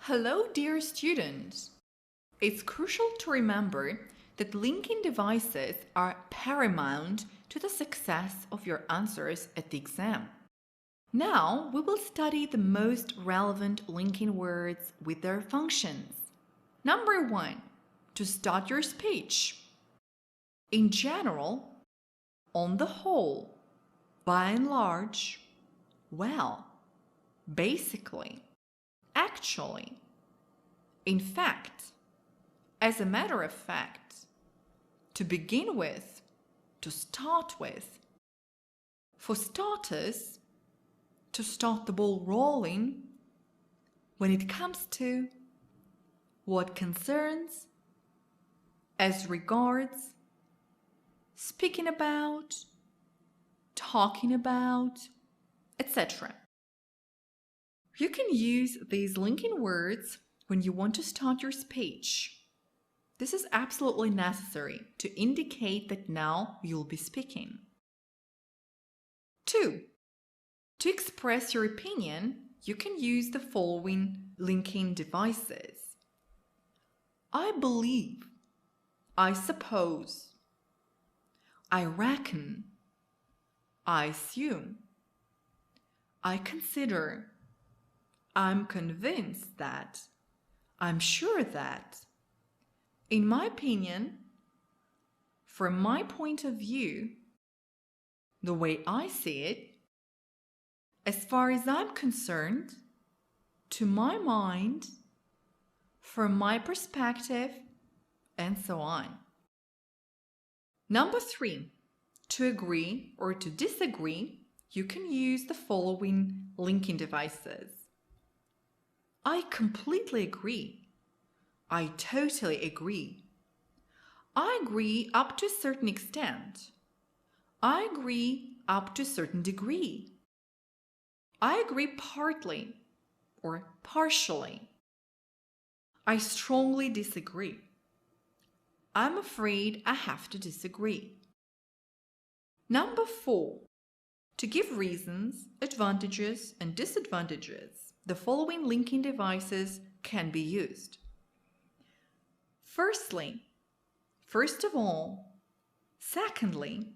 Hello, dear students! It's crucial to remember that linking devices are paramount to the success of your answers at the exam. Now, we will study the most relevant linking words with their functions. Number 1. To start your speech. In general, on the whole, by and large, well, basically, actually, in fact, as a matter of fact, to begin with, to start with. For starters, to start the ball rolling when it comes to what concerns, as regards, speaking about, talking about, etc. You can use these linking words when you want to start your speech. This is absolutely necessary to indicate that now you'll be speaking. 2. To express your opinion, you can use the following linking devices. I believe, I suppose, I reckon, I assume, I consider, I'm convinced that, I'm sure that, in my opinion, from my point of view, the way I see it, as far as I'm concerned, to my mind, from my perspective, and so on. Number 3. To agree or to disagree, you can use the following linking devices. I completely agree. I totally agree. I agree up to a certain extent. I agree up to a certain degree. I agree partly or partially. I strongly disagree. I'm afraid I have to disagree. Number 4. To give reasons, advantages, and disadvantages, the following linking devices can be used. Firstly, first of all, secondly,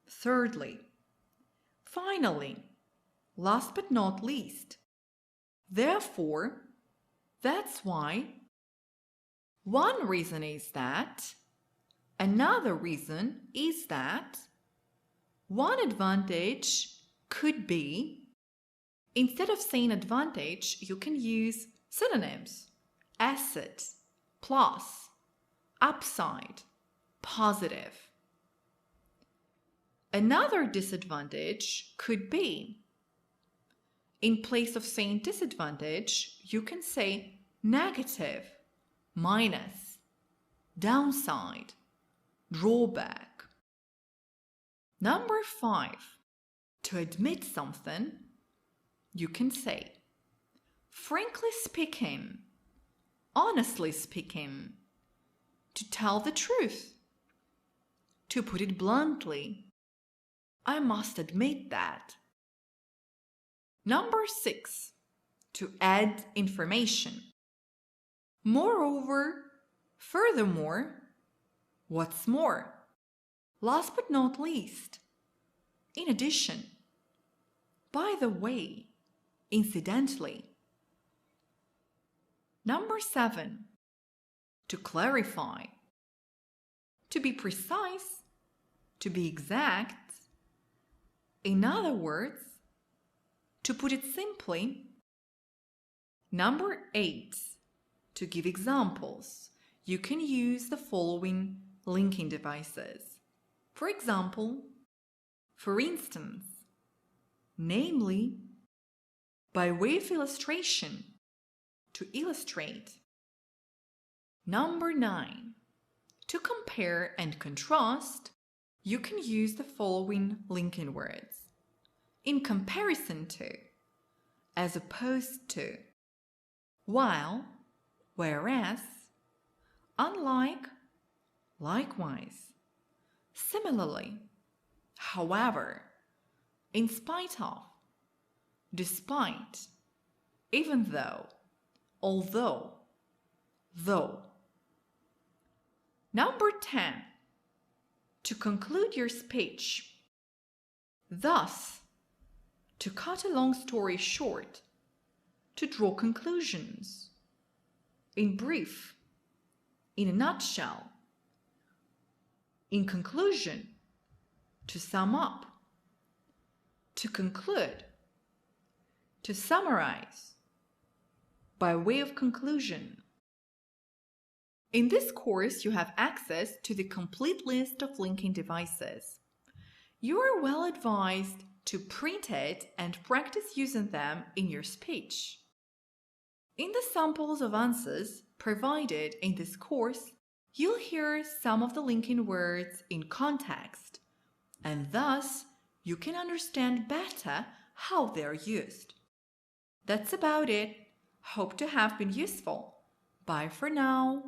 thirdly, finally, last but not least, therefore, that's why, one reason is that, another reason is that, one advantage could be, instead of saying advantage, you can use synonyms, asset, plus, upside, positive. Another disadvantage could be, in place of saying disadvantage, you can say negative, minus, downside, drawback. Number 5. To admit something, you can say, frankly speaking, honestly speaking, to tell the truth. To put it bluntly, I must admit that. Number 6. To add information. Moreover, furthermore, what's more, last but not least, in addition, by the way, incidentally. Number 7. To clarify. To be precise, to be exact. In other words, to put it simply. Number 8. To give examples, you can use the following linking devices. For example, for instance, namely, by way of illustration, to illustrate. Number 9. To compare and contrast, you can use the following linking words. In comparison to, as opposed to, while, whereas, unlike, likewise, similarly, however, in spite of, despite, even though, although, though. Number 10. To conclude your speech. Thus, to cut a long story short, to draw conclusions. In brief, in a nutshell. In conclusion, to sum up. To conclude, to summarize. By way of conclusion. In this course, you have access to the complete list of linking devices. You are well advised to print it and practice using them in your speech. In the samples of answers provided in this course, you'll hear some of the linking words in context, and thus you can understand better how they're used. That's about it. Hope to have been useful. Bye for now.